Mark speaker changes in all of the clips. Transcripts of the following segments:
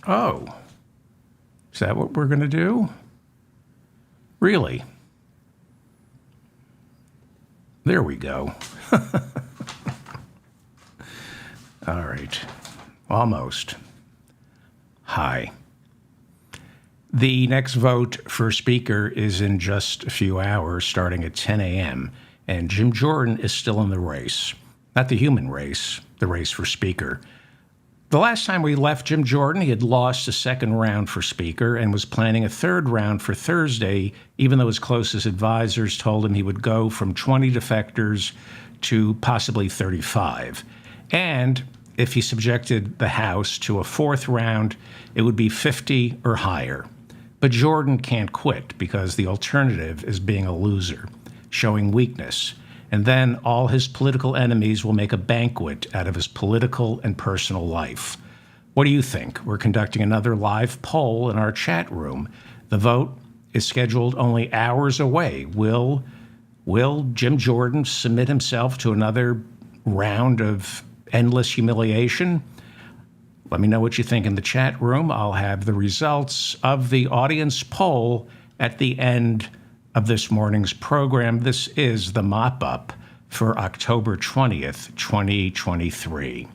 Speaker 1: Oh, is that what we're going to do? Really? There we go. All right. Almost. Hi. The next vote for Speaker is in just a few hours, starting at 10 a.m., and Jim Jordan is still in the race. Not the human race, the race for Speaker. The last time we left Jim Jordan, he had lost a second round for Speaker and was planning a third round for Thursday, even though his closest advisors told him he would go from 20 defectors to possibly 35. And if he subjected the House to a fourth round, it would be 50 or higher. But Jordan can't quit because the alternative is being a loser, showing weakness. And then all his political enemies will make a banquet out of his political and personal life. What do you think? We're conducting another live poll in our chat room. The vote is scheduled only hours away. Will Jim Jordan submit himself to another round of endless humiliation? Let me know what you think in the chat room. I'll have the results of the audience poll at the end of this morning's program. This is the mop-up for October 20th, 2023.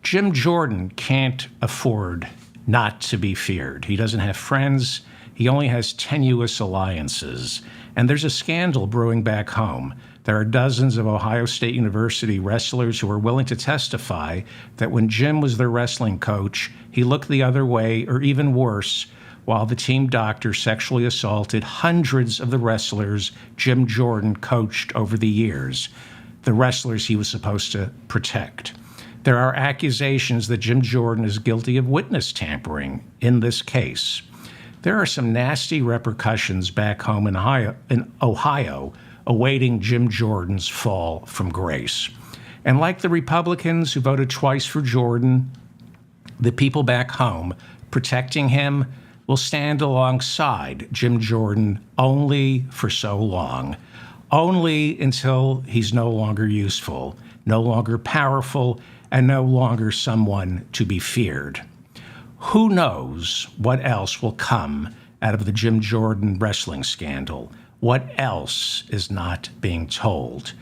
Speaker 1: Jim Jordan can't afford not to be feared. He doesn't have friends. He only has tenuous alliances. And there's a scandal brewing back home. There are dozens of Ohio State University wrestlers who are willing to testify that when Jim was their wrestling coach, he looked the other way, or even worse, while the team doctor sexually assaulted hundreds of the wrestlers Jim Jordan coached over the years, the wrestlers he was supposed to protect. There are accusations that Jim Jordan is guilty of witness tampering in this case. There are some nasty repercussions back home in Ohio awaiting Jim Jordan's fall from grace. And like the Republicans who voted twice for Jordan, the people back home protecting him will stand alongside Jim Jordan only for so long, only until he's no longer useful, no longer powerful, and no longer someone to be feared. Who knows what else will come out of the Jim Jordan wrestling scandal? What else is not being told?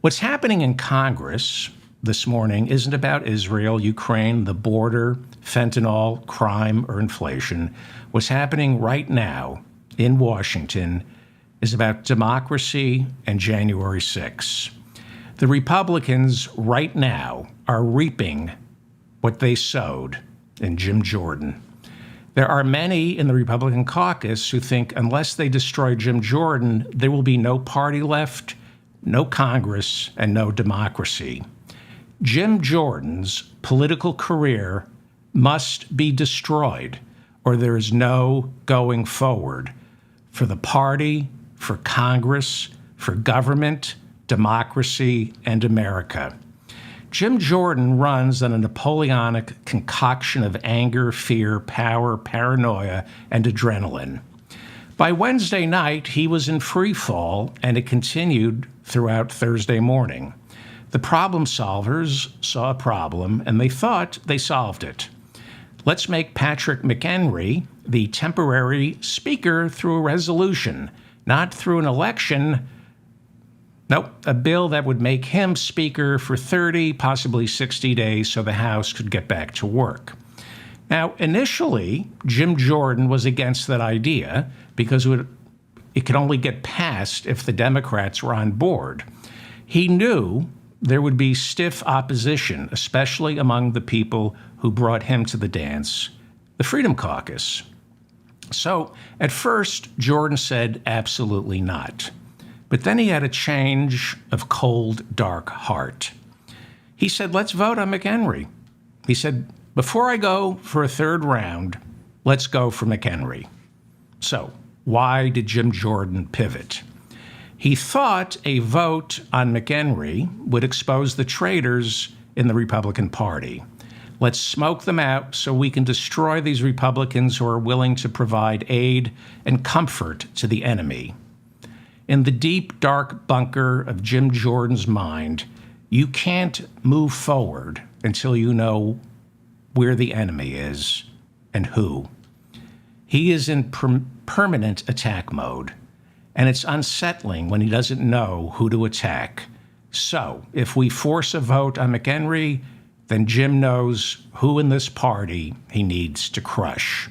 Speaker 1: What's happening in Congress this morning isn't about Israel, Ukraine, the border, fentanyl, crime, or inflation. What's happening right now in Washington is about democracy and January 6th. The Republicans right now are reaping what they sowed in Jim Jordan. There are many in the Republican caucus who think unless they destroy Jim Jordan, there will be no party left, no Congress, and no democracy. Jim Jordan's political career must be destroyed, or there is no going forward for the party, for Congress, for government, democracy, and America. Jim Jordan runs on a Napoleonic concoction of anger, fear, power, paranoia, and adrenaline. By Wednesday night, he was in free fall, and it continued throughout Thursday morning. The problem solvers saw a problem, and they thought they solved it. Let's make Patrick McHenry the temporary speaker through a resolution, not through an election. Nope, a bill that would make him speaker for 30, possibly 60 days so the House could get back to work. Now, initially, Jim Jordan was against that idea because it could only get passed if the Democrats were on board. He knew there would be stiff opposition, especially among the people who brought him to the dance, the Freedom Caucus. So at first, Jordan said absolutely not. But then he had a change of cold, dark heart. He said, let's vote on McHenry. He said, before I go for a third round, let's go for McHenry. So why did Jim Jordan pivot? He thought a vote on McHenry would expose the traitors in the Republican Party. Let's smoke them out so we can destroy these Republicans who are willing to provide aid and comfort to the enemy. In the deep, dark bunker of Jim Jordan's mind, you can't move forward until you know where the enemy is and who. He is in permanent attack mode, and it's unsettling when he doesn't know who to attack. So, if we force a vote on McHenry, then Jim knows who in this party he needs to crush.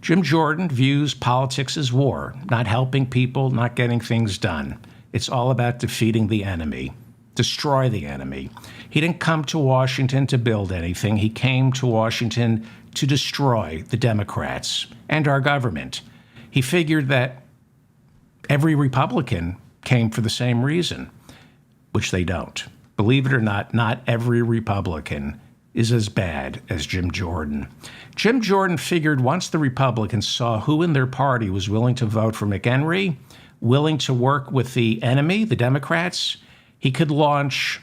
Speaker 1: Jim Jordan views politics as war, not helping people, not getting things done. It's all about defeating the enemy, destroy the enemy. He didn't come to Washington to build anything. He came to Washington to destroy the Democrats and our government. He figured that every Republican came for the same reason, which they don't. Believe it or not every Republican is as bad as Jim Jordan. Jim Jordan figured once the Republicans saw who in their party was willing to vote for McHenry, willing to work with the enemy, the Democrats, he could launch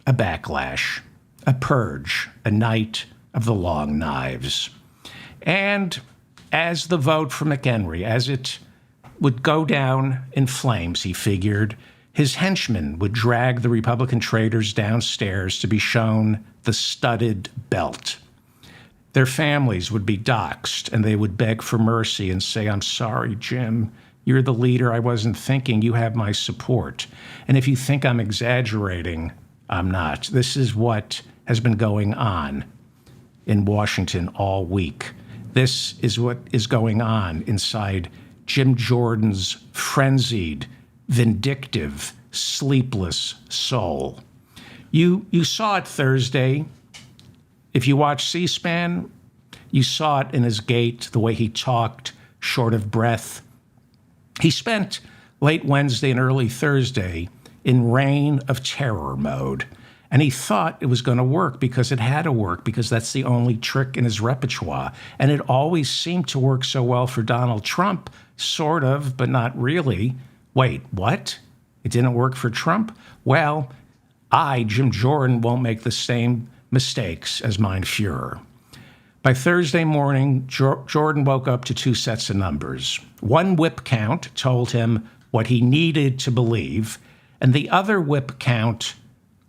Speaker 1: a backlash, a purge, a night of the long knives. And as the vote for McHenry, as it would go down in flames, he figured, his henchmen would drag the Republican traitors downstairs to be shown the studded belt. Their families would be doxxed, and they would beg for mercy and say, "I'm sorry, Jim. You're the leader. I wasn't thinking. You have my support." And if you think I'm exaggerating, I'm not. This is what has been going on in Washington all week. This is what is going on inside Jim Jordan's frenzied, vindictive, sleepless soul. You saw it Thursday. If you watch C-SPAN, you saw it in his gait, the way he talked, short of breath. He spent late Wednesday and early Thursday in reign of terror mode. And he thought it was going to work because it had to work, because that's the only trick in his repertoire. And it always seemed to work so well for Donald Trump, sort of, but not really. Wait, what? It didn't work for Trump? Well, I, Jim Jordan, won't make the same mistakes as mein Fuhrer. By Thursday morning, Jordan woke up to two sets of numbers. One whip count told him what he needed to believe, and the other whip count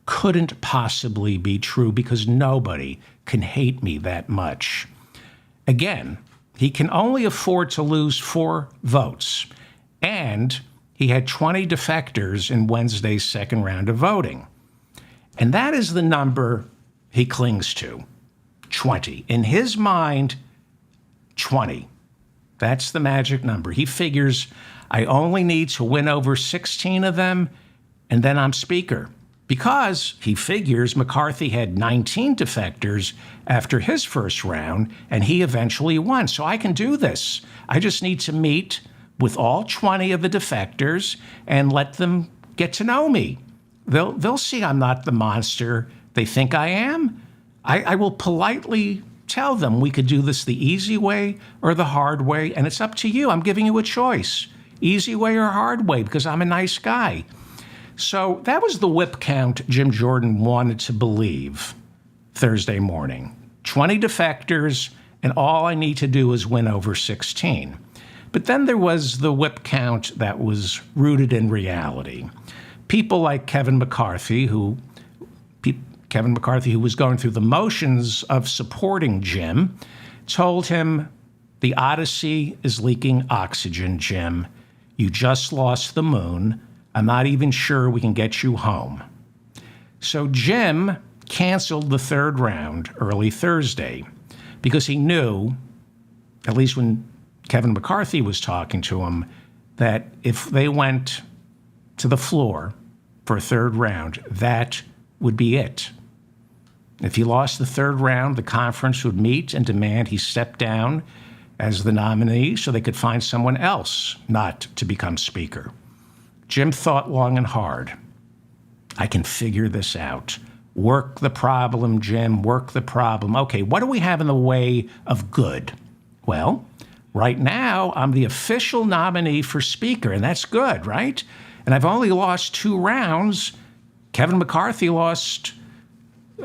Speaker 1: couldn't possibly be true because nobody can hate me that much. Again, he can only afford to lose 4 votes, and he had 20 defectors in Wednesday's second round of voting. And that is the number he clings to, 20. In his mind, 20. That's the magic number. He figures, I only need to win over 16 of them, and then I'm Speaker. Because he figures McCarthy had 19 defectors after his first round, and he eventually won. So I can do this. I just need to meet with all 20 of the defectors and let them get to know me. They'll see I'm not the monster they think I am. I will politely tell them we could do this the easy way or the hard way, and it's up to you. I'm giving you a choice, easy way or hard way, because I'm a nice guy. So that was the whip count Jim Jordan wanted to believe Thursday morning. 20 defectors, and all I need to do is win over 16. But then there was the whip count that was rooted in reality. People like Kevin McCarthy, who was going through the motions of supporting Jim, told him, the Odyssey is leaking oxygen, Jim. You just lost the moon. I'm not even sure we can get you home. So Jim canceled the third round early Thursday because he knew, at least when Kevin McCarthy was talking to him, that if they went to the floor for a third round, that would be it. If he lost the third round, the conference would meet and demand he step down as the nominee so they could find someone else not to become Speaker. Jim thought long and hard. I can figure this out. Work the problem, Jim, work the problem. Okay, what do we have in the way of good? Well, right now, I'm the official nominee for Speaker, and that's good, right? And I've only lost 2 rounds. Kevin McCarthy lost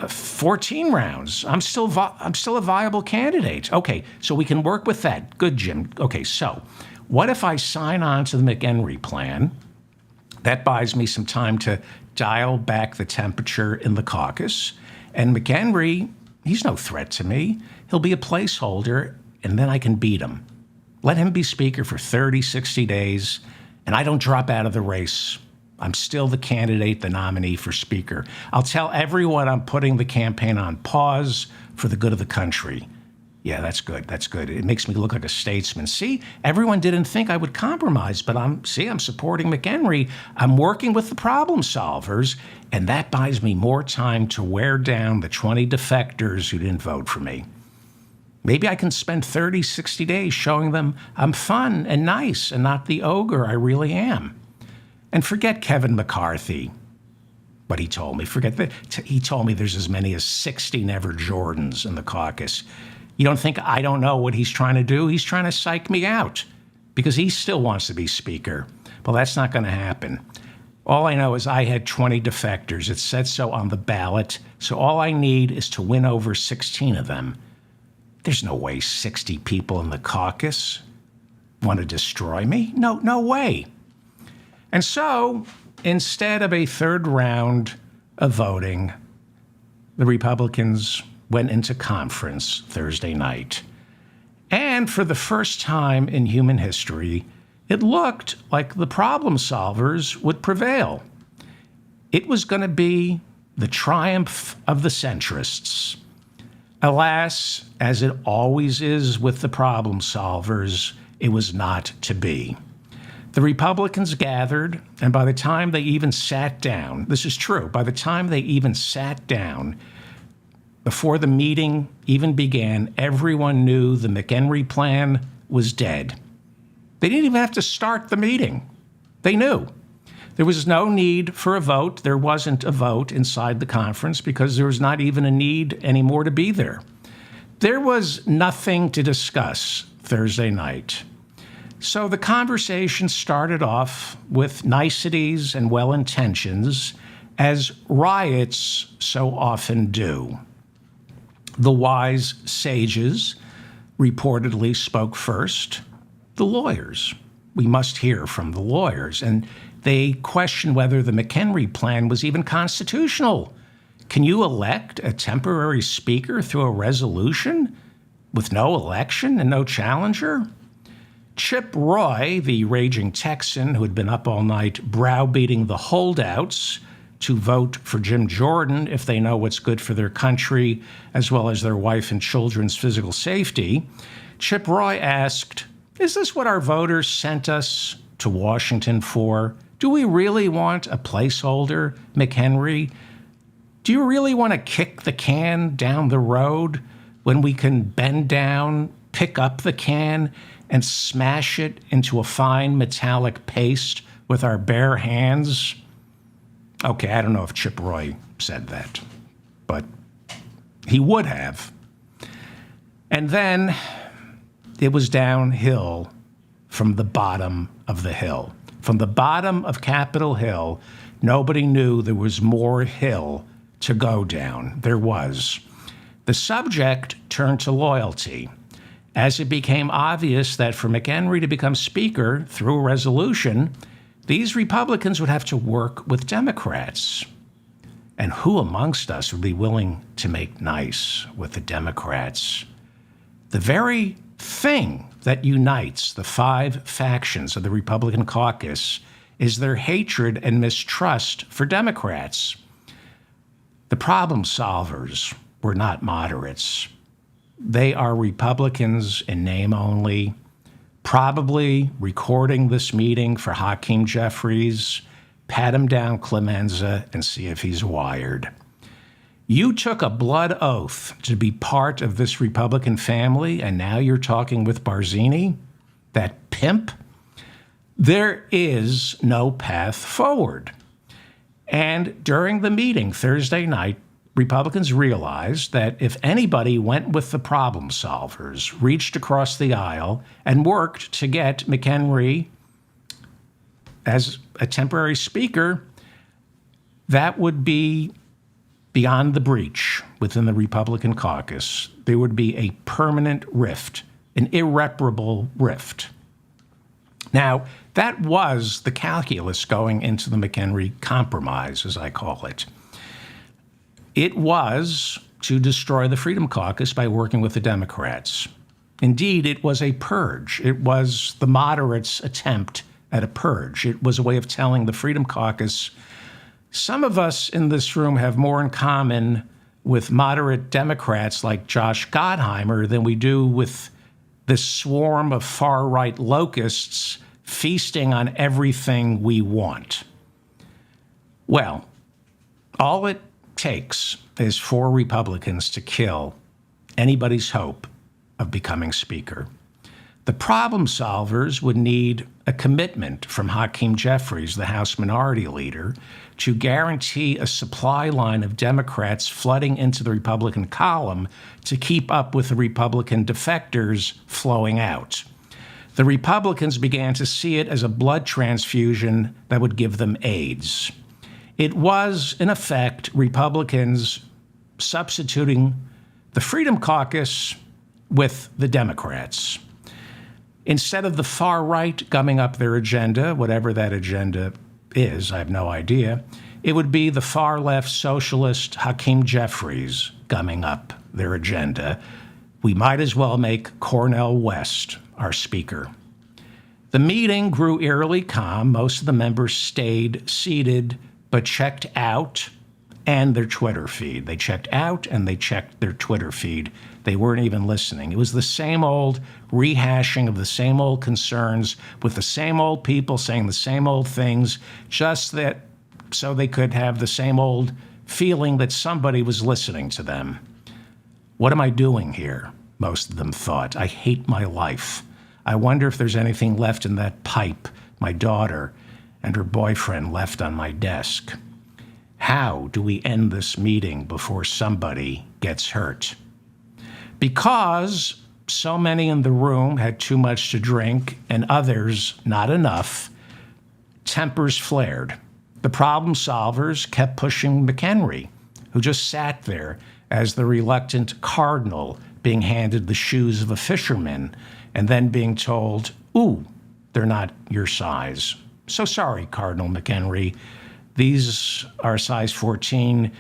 Speaker 1: 14 rounds. I'm still a viable candidate. Okay, so we can work with that. Good, Jim. Okay, so what if I sign on to the McHenry plan? That buys me some time to dial back the temperature in the caucus. And McHenry, he's no threat to me. He'll be a placeholder, and then I can beat him. Let him be Speaker for 30, 60 days, and I don't drop out of the race. I'm still the candidate, the nominee for Speaker. I'll tell everyone I'm putting the campaign on pause for the good of the country. Yeah, that's good. That's good. It makes me look like a statesman. See, everyone didn't think I would compromise, but I'm supporting McHenry. I'm working with the problem solvers, and that buys me more time to wear down the 20 defectors who didn't vote for me. Maybe I can spend 30, 60 days showing them I'm fun and nice and not the ogre I really am. And forget Kevin McCarthy, what he told me. Forget that. He told me there's as many as 60 Never Jordans in the caucus. You don't think I don't know what he's trying to do? He's trying to psych me out because he still wants to be Speaker. Well, that's not going to happen. All I know is I had 20 defectors. It said so on the ballot. So all I need is to win over 16 of them. There's no way 60 people in the caucus want to destroy me. No way. And so instead of a third round of voting, the Republicans went into conference Thursday night. And for the first time in human history, it looked like the problem solvers would prevail. It was going to be the triumph of the centrists. Alas, as it always is with the problem solvers, it was not to be. The Republicans gathered, and by the time they even sat down, this is true, by the time they even sat down, before the meeting even began, everyone knew the McHenry plan was dead. They didn't even have to start the meeting. They knew. There was no need for a vote. There wasn't a vote inside the conference because there was not even a need anymore to be there. There was nothing to discuss Thursday night. So the conversation started off with niceties and well-intentions, as riots so often do. The wise sages reportedly spoke first. The lawyers. We must hear from the lawyers. And they questioned whether the McHenry plan was even constitutional. Can you elect a temporary speaker through a resolution with no election and no challenger? Chip Roy, the raging Texan who had been up all night browbeating the holdouts to vote for Jim Jordan if they know what's good for their country, as well as their wife and children's physical safety, Chip Roy asked, is this what our voters sent us to Washington for? Do we really want a placeholder, McHenry? Do you really want to kick the can down the road when we can bend down, pick up the can, and smash it into a fine metallic paste with our bare hands? Okay, I don't know if Chip Roy said that, but he would have. And then it was downhill from the bottom of the hill. From the bottom of Capitol Hill, nobody knew there was more hill to go down. There was. The subject turned to loyalty, as it became obvious that for McHenry to become Speaker through a resolution, these Republicans would have to work with Democrats. And who amongst us would be willing to make nice with the Democrats? The very thing that unites the 5 factions of the Republican caucus is their hatred and mistrust for Democrats. The problem solvers were not moderates. They are Republicans in name only, probably recording this meeting for Hakeem Jeffries, pat him down Clemenza, and see if he's wired. You took a blood oath to be part of this Republican family, and now you're talking with Barzini, that pimp? There is no path forward. And during the meeting Thursday night, Republicans realized that if anybody went with the problem solvers, reached across the aisle, and worked to get McHenry as a temporary speaker, that would be beyond the breach within the Republican caucus. There would be a permanent rift, an irreparable rift. Now, that was the calculus going into the McHenry compromise, as I call it. It was to destroy the Freedom Caucus by working with the Democrats. Indeed, it was a purge. It was the moderates' attempt at a purge. It was a way of telling the Freedom Caucus, some of us in this room have more in common with moderate Democrats like Josh Gottheimer than we do with this swarm of far-right locusts feasting on everything we want. Well, all it takes is 4 Republicans to kill anybody's hope of becoming Speaker. The problem solvers would need a commitment from Hakeem Jeffries, the House Minority Leader, to guarantee a supply line of Democrats flooding into the Republican column to keep up with the Republican defectors flowing out. The Republicans began to see it as a blood transfusion that would give them AIDS. It was, in effect, Republicans substituting the Freedom Caucus with the Democrats. Instead of the far right gumming up their agenda, whatever that agenda is, I have no idea, it would be the far left socialist Hakeem Jeffries gumming up their agenda. We might as well make Cornel West our speaker. The meeting grew eerily calm. Most of the members stayed seated, but checked out and their Twitter feed. They checked out and they checked their Twitter feed. They weren't even listening. It was the same old rehashing of the same old concerns with the same old people saying the same old things, just that so they could have the same old feeling that somebody was listening to them. What am I doing here? Most of them thought. I hate my life. I wonder if there's anything left in that pipe my daughter and her boyfriend left on my desk. How do we end this meeting before somebody gets hurt? Because so many in the room had too much to drink and others not enough, tempers flared. The problem solvers kept pushing McHenry, who just sat there as the reluctant cardinal being handed the shoes of a fisherman and then being told, ooh, they're not your size. So sorry, Cardinal McHenry. These are size 14,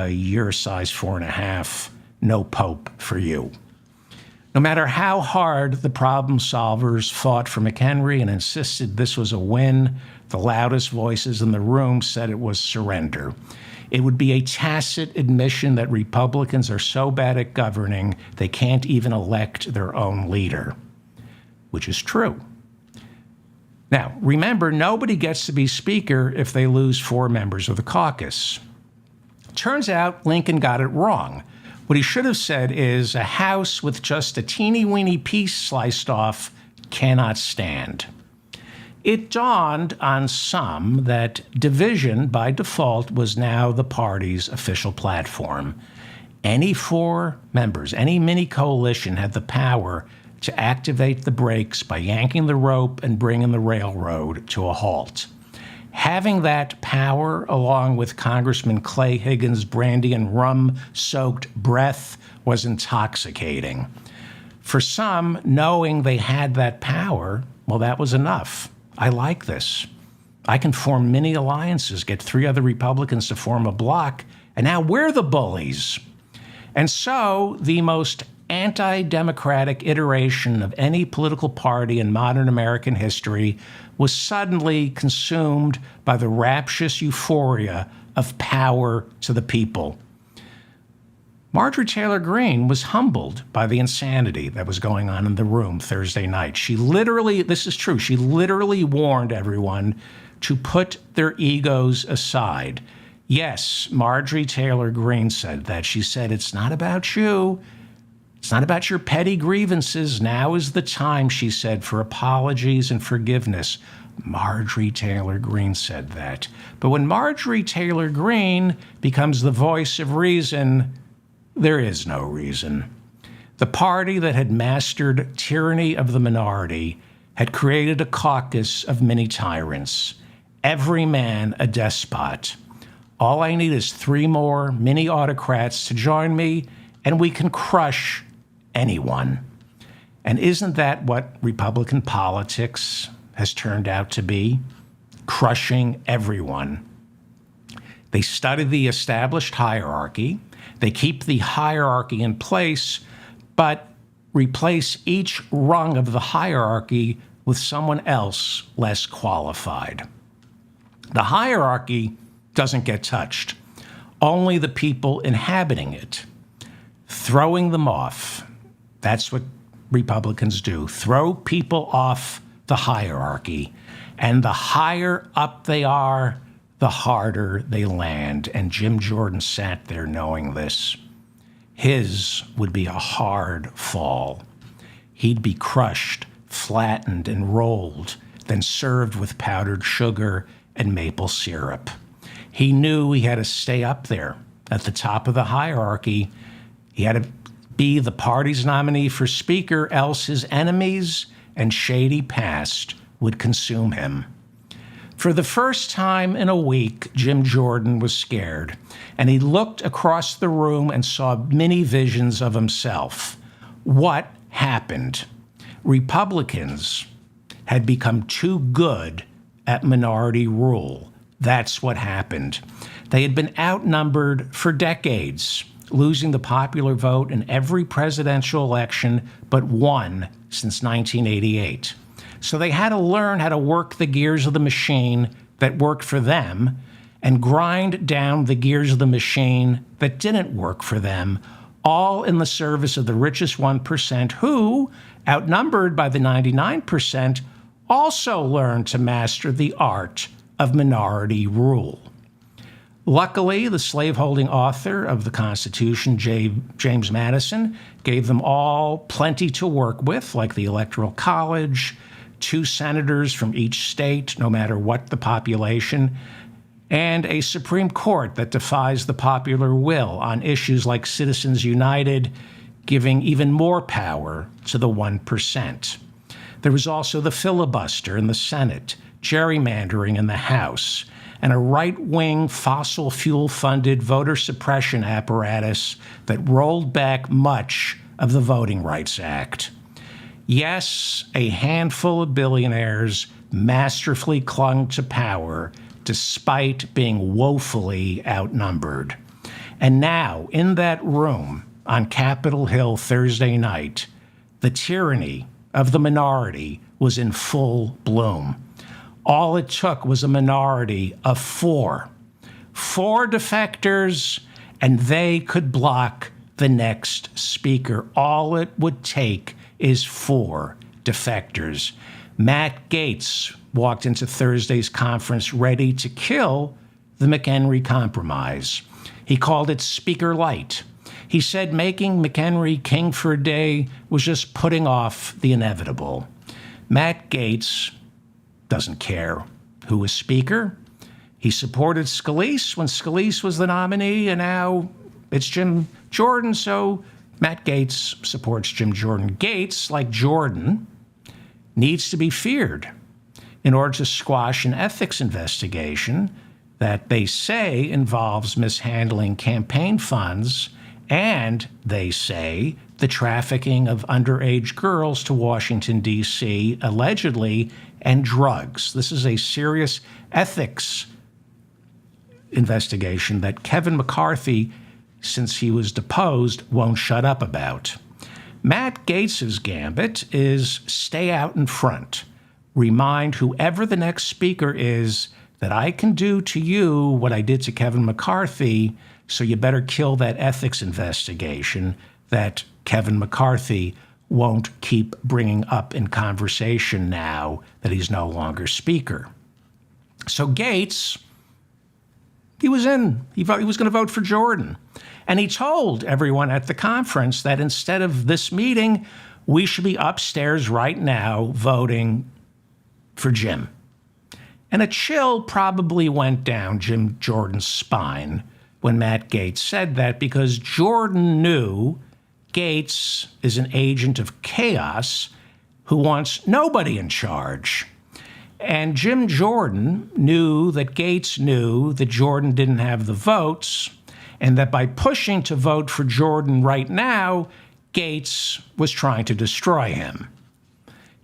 Speaker 1: you're size 4.5. No Pope for you. No matter how hard the problem solvers fought for McHenry and insisted this was a win, the loudest voices in the room said it was surrender. It would be a tacit admission that Republicans are so bad at governing they can't even elect their own leader, which is true. Now, remember, nobody gets to be Speaker if they lose 4 members of the caucus. Turns out Lincoln got it wrong. What he should have said is a house with just a teeny-weeny piece sliced off cannot stand. It dawned on some that division by default was now the party's official platform. Any 4 members, any mini coalition had the power to activate the brakes by yanking the rope and bringing the railroad to a halt. Having that power, along with Congressman Clay Higgins' brandy and rum-soaked breath, was intoxicating. For some, knowing they had that power, well, that was enough. I like this. I can form mini alliances, get 3 other Republicans to form a bloc, and now we're the bullies. And so the most anti-democratic iteration of any political party in modern American history was suddenly consumed by the rapturous euphoria of power to the people. Marjorie Taylor Greene was humbled by the insanity that was going on in the room Thursday night. She literally, this is true, she literally warned everyone to put their egos aside. Yes, Marjorie Taylor Greene said that. She said, it's not about you. It's not about your petty grievances. Now is the time, she said, for apologies and forgiveness. Marjorie Taylor Greene said that. But when Marjorie Taylor Greene becomes the voice of reason, there is no reason. The party that had mastered tyranny of the minority had created a caucus of mini tyrants, every man a despot. All I need is 3 more mini autocrats to join me, and we can crush anyone. And isn't that what Republican politics has turned out to be? Crushing everyone. They study the established hierarchy. They keep the hierarchy in place, but replace each rung of the hierarchy with someone else less qualified. The hierarchy doesn't get touched, only the people inhabiting it. Throwing them off. That's what Republicans do. Throw people off the hierarchy. And the higher up they are, the harder they land. And Jim Jordan sat there knowing this. His would be a hard fall. He'd be crushed, flattened, and rolled, then served with powdered sugar and maple syrup. He knew he had to stay up there at the top of the hierarchy. He had to be the party's nominee for Speaker, else his enemies and shady past would consume him. For the first time in a week, Jim Jordan was scared, and he looked across the room and saw many visions of himself. What happened? Republicans had become too good at minority rule. That's what happened. They had been outnumbered for decades, losing the popular vote in every presidential election but one since 1988. So they had to learn how to work the gears of the machine that worked for them and grind down the gears of the machine that didn't work for them, all in the service of the richest 1% who, outnumbered by the 99%, also learned to master the art of minority rule. Luckily, the slaveholding author of the Constitution, James Madison, gave them all plenty to work with, like the Electoral College, 2 senators from each state, no matter what the population, and a Supreme Court that defies the popular will on issues like Citizens United, giving even more power to the 1%. There was also the filibuster in the Senate, gerrymandering in the House, and a right-wing fossil fuel-funded voter suppression apparatus that rolled back much of the Voting Rights Act. Yes, a handful of billionaires masterfully clung to power despite being woefully outnumbered. And now, in that room on Capitol Hill Thursday night, the tyranny of the minority was in full bloom. All it took was a minority of 4 defectors, and they could block the next speaker. All it would take is 4 defectors. Matt Gaetz walked into Thursday's conference ready to kill the McHenry Compromise. He called it Speaker Light. He said making McHenry king for a day was just putting off the inevitable. Matt Gaetz doesn't care who is Speaker. He supported Scalise when Scalise was the nominee, and now it's Jim Jordan, so Matt Gaetz supports Jim Jordan. Gaetz, like Jordan, needs to be feared in order to squash an ethics investigation that they say involves mishandling campaign funds and, they say, the trafficking of underage girls to Washington, D.C., allegedly, and drugs. This is a serious ethics investigation that Kevin McCarthy, since he was deposed, won't shut up about. Matt Gaetz's gambit is stay out in front. Remind whoever the next speaker is that I can do to you what I did to Kevin McCarthy, so you better kill that ethics investigation that Kevin McCarthy won't keep bringing up in conversation now that he's no longer speaker. So Gaetz, he was in. He was going to vote for Jordan. And he told everyone at the conference that instead of this meeting, we should be upstairs right now voting for Jim. And a chill probably went down Jim Jordan's spine when Matt Gaetz said that, because Jordan knew Gaetz is an agent of chaos who wants nobody in charge. And Jim Jordan knew that Gaetz knew that Jordan didn't have the votes, and that by pushing to vote for Jordan right now, Gaetz was trying to destroy him.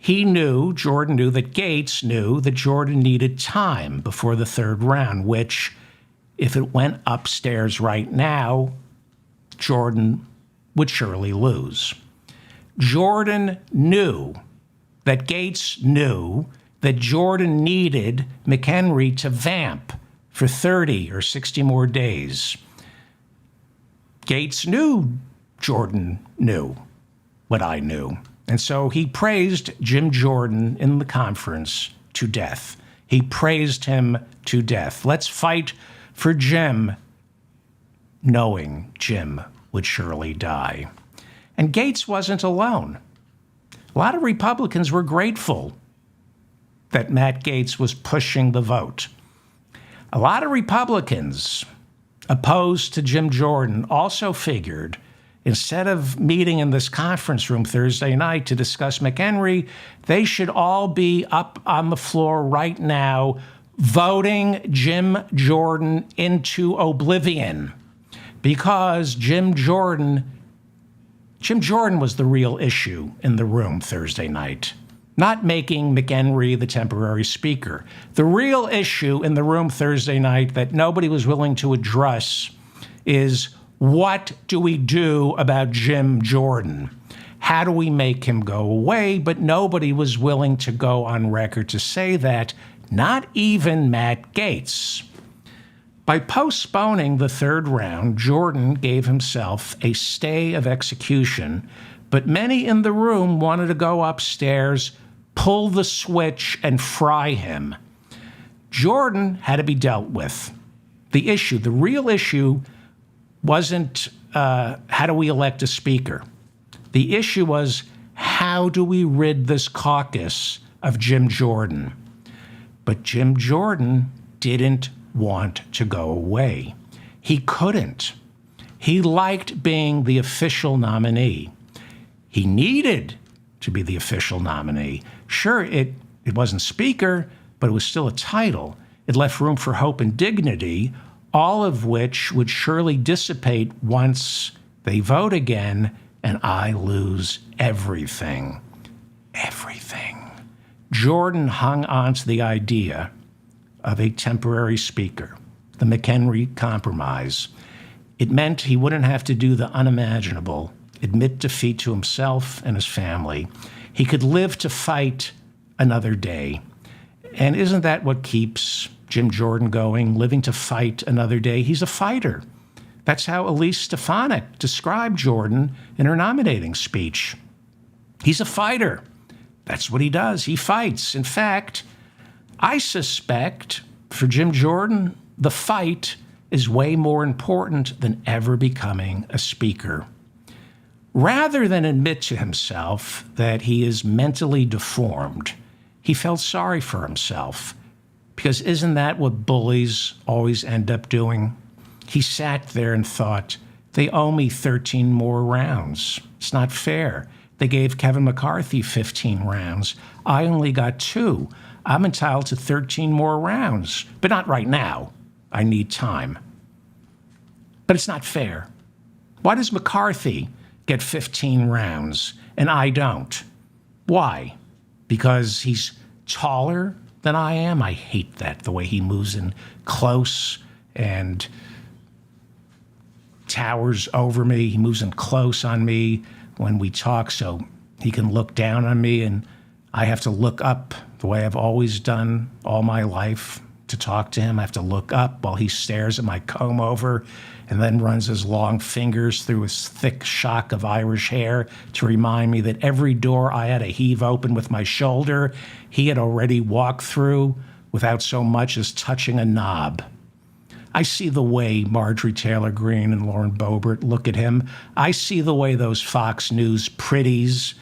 Speaker 1: Jordan knew that Gaetz knew that Jordan needed time before the third round, which, if it went upstairs right now, Jordan would surely lose. Jordan knew that Gaetz knew that Jordan needed McHenry to vamp for 30 or 60 more days. Gaetz knew Jordan knew what I knew. And so he praised Jim Jordan in the conference to death. He praised him to death. Let's fight for Jim, knowing Jim would surely die. And Gaetz wasn't alone. A lot of Republicans were grateful that Matt Gaetz was pushing the vote. A lot of Republicans opposed to Jim Jordan also figured instead of meeting in this conference room Thursday night to discuss McHenry, they should all be up on the floor right now voting Jim Jordan into oblivion, because Jim Jordan was the real issue in the room Thursday night, not making McHenry the temporary speaker. The real issue in the room Thursday night that nobody was willing to address is, what do we do about Jim Jordan? How do we make him go away? But nobody was willing to go on record to say that, not even Matt Gaetz. By postponing the third round, Jordan gave himself a stay of execution, but many in the room wanted to go upstairs, pull the switch, and fry him. Jordan had to be dealt with. The real issue, wasn't how do we elect a speaker? The issue was, how do we rid this caucus of Jim Jordan? But Jim Jordan didn't want to go away. He couldn't. He liked being the official nominee. He needed to be the official nominee. Sure, it wasn't speaker, but it was still a title. It left room for hope and dignity, all of which would surely dissipate once they vote again and I lose everything. Everything. Jordan hung on to the idea of a temporary speaker, the McHenry Compromise. It meant he wouldn't have to do the unimaginable, admit defeat to himself and his family. He could live to fight another day. And isn't that what keeps Jim Jordan going, living to fight another day? He's a fighter. That's how Elise Stefanik described Jordan in her nominating speech. He's a fighter. That's what he does. He fights. In fact, I suspect for Jim Jordan, the fight is way more important than ever becoming a speaker. Rather than admit to himself that he is mentally deformed, he felt sorry for himself. Because isn't that what bullies always end up doing? He sat there and thought, they owe me 13 more rounds. It's not fair. They gave Kevin McCarthy 15 rounds. I only got 2. I'm entitled to 13 more rounds, but not right now. I need time. But it's not fair. Why does McCarthy get 15 rounds and I don't? Why? Because he's taller than I am? I hate that, the way he moves in close and towers over me. He moves in close on me when we talk so he can look down on me, and I have to look up the way I've always done all my life to talk to him. I have to look up while he stares at my comb over and then runs his long fingers through his thick shock of Irish hair to remind me that every door I had to heave open with my shoulder, he had already walked through without so much as touching a knob. I see the way Marjorie Taylor Greene and Lauren Boebert look at him. I see the way those Fox News pretties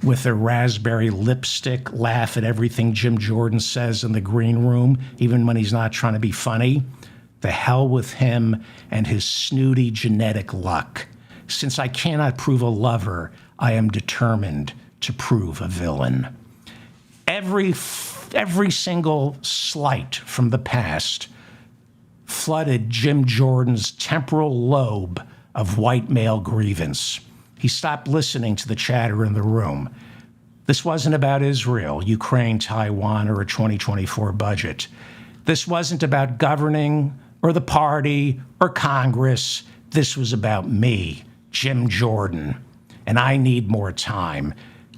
Speaker 1: with their raspberry lipstick laugh at everything Jim Jordan says in the green room, even when he's not trying to be funny. The hell with him and his snooty genetic luck. Since I cannot prove a lover, I am determined to prove a villain. Every single slight from the past flooded Jim Jordan's temporal lobe of white male grievance. He stopped listening to the chatter in the room. This wasn't about Israel, Ukraine, Taiwan, or a 2024 budget. This wasn't about governing or the party or Congress. This was about me, Jim Jordan. and I need more time.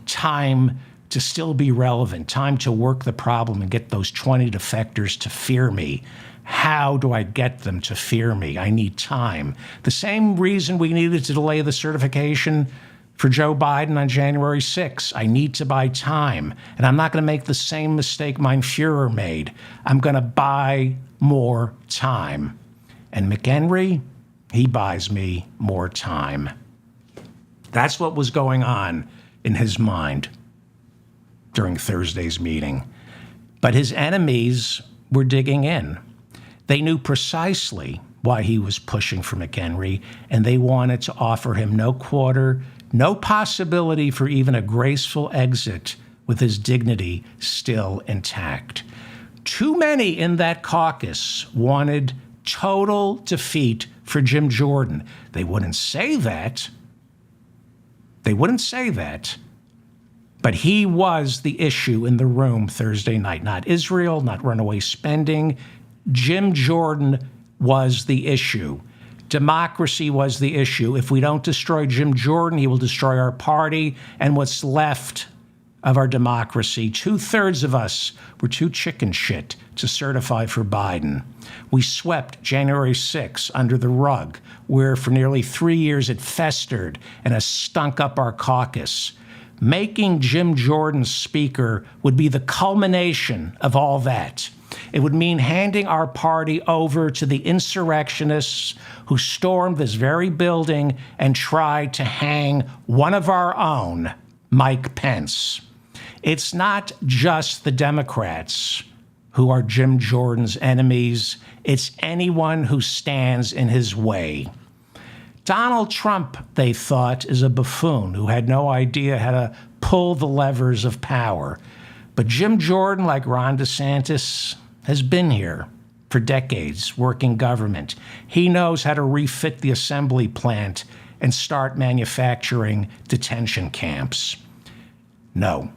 Speaker 1: Time to still be relevant, time to work the problem and get those 20 defectors to fear me. How do I get them to fear me? I need time. The same reason we needed to delay the certification for Joe Biden on January 6th. I need to buy time. And I'm not going to make the same mistake mein Fuhrer made. I'm going to buy more time. And McHenry, he buys me more time. That's what was going on in his mind during Thursday's meeting. But his enemies were digging in. They knew precisely why he was pushing for McHenry, and they wanted to offer him no quarter, no possibility for even a graceful exit with his dignity still intact. Too many in that caucus wanted total defeat for Jim Jordan. They wouldn't say that. But he was the issue in the room Thursday night. Not Israel, not runaway spending. Jim Jordan was the issue. Democracy was the issue. If we don't destroy Jim Jordan, he will destroy our party and what's left of our democracy. 2/3 of us were too chicken shit to certify for Biden. We swept January 6th under the rug, where for nearly 3 years it festered and has stunk up our caucus. Making Jim Jordan speaker would be the culmination of all that. It would mean handing our party over to the insurrectionists who stormed this very building and tried to hang one of our own, Mike Pence. It's not just the Democrats who are Jim Jordan's enemies. It's anyone who stands in his way. Donald Trump, they thought, is a buffoon who had no idea how to pull the levers of power. But Jim Jordan, like Ron DeSantis, has been here for decades working government. He knows how to refit the assembly plant and start manufacturing detention camps. No,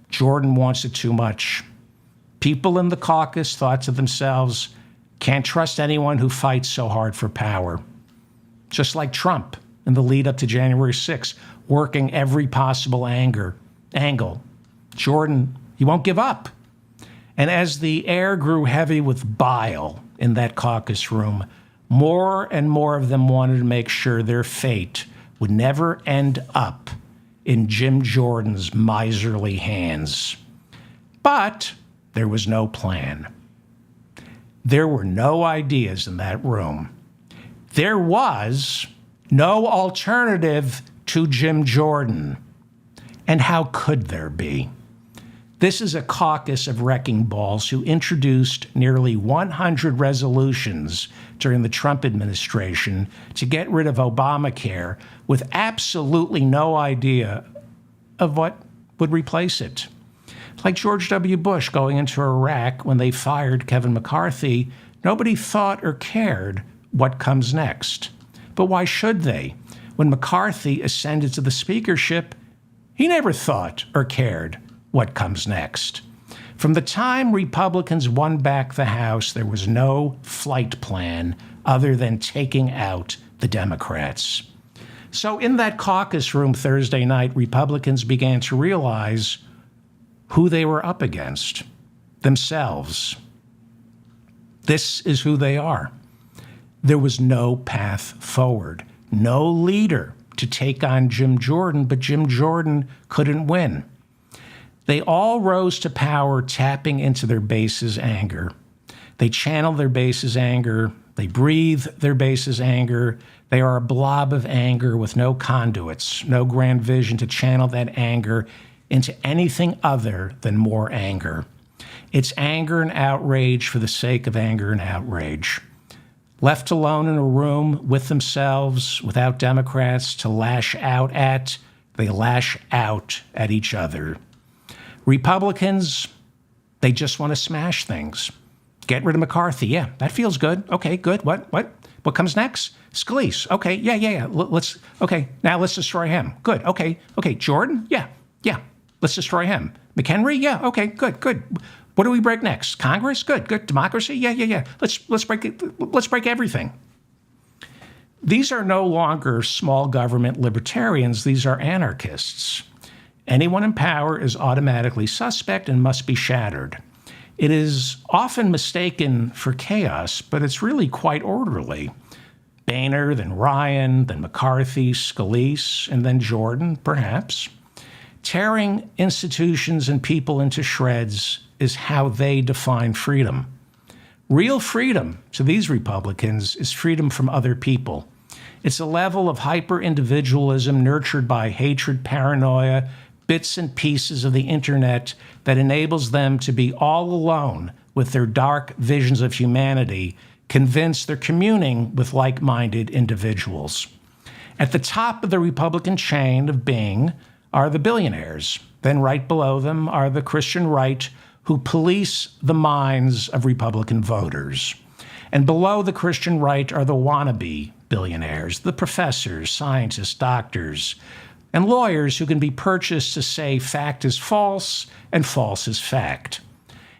Speaker 1: Jordan wants it too much. People in the caucus thought to themselves, can't trust anyone who fights so hard for power. Just like Trump in the lead up to January 6th, working every possible angle. Jordan, he won't give up. And as the air grew heavy with bile in that caucus room, more and more of them wanted to make sure their fate would never end up in Jim Jordan's miserly hands. But there was no plan. There were no ideas in that room. There was no alternative to Jim Jordan. And how could there be? This is a caucus of wrecking balls who introduced nearly 100 resolutions during the Trump administration to get rid of Obamacare with absolutely no idea of what would replace it. Like George W. Bush going into Iraq when they fired Kevin McCarthy, nobody thought or cared what comes next. But why should they? When McCarthy ascended to the speakership, he never thought or cared what comes next. From the time Republicans won back the House, there was no flight plan other than taking out the Democrats. So in that caucus room Thursday night, Republicans began to realize who they were up against, themselves. This is who they are. There was no path forward, no leader to take on Jim Jordan, but Jim Jordan couldn't win. They all rose to power tapping into their base's anger. They channel their base's anger. They breathe their base's anger. They are a blob of anger with no conduits, no grand vision to channel that anger into anything other than more anger. It's anger and outrage for the sake of anger and outrage. Left alone in a room with themselves, without Democrats to lash out at, they lash out at each other. Republicans, they just want to smash things. Get rid of McCarthy. Yeah, that feels good. Okay, good. What comes next? Scalise. Okay, yeah. Now let's destroy him. Good. Okay. Jordan? Yeah. Let's destroy him. McHenry? Yeah. Okay, good. What do we break next? Congress? Good. Democracy? Yeah. Let's break everything. These are no longer small government libertarians. These are anarchists. Anyone in power is automatically suspect and must be shattered. It is often mistaken for chaos, but it's really quite orderly. Boehner, then Ryan, then McCarthy, Scalise, and then Jordan, perhaps. Tearing institutions and people into shreds is how they define freedom. Real freedom to these Republicans is freedom from other people. It's a level of hyper-individualism nurtured by hatred, paranoia, bits and pieces of the internet that enables them to be all alone with their dark visions of humanity, convinced they're communing with like-minded individuals. At the top of the Republican chain of being are the billionaires. Then right below them are the Christian right, who police the minds of Republican voters. And below the Christian right are the wannabe billionaires, the professors, scientists, doctors, and lawyers who can be purchased to say fact is false and false is fact.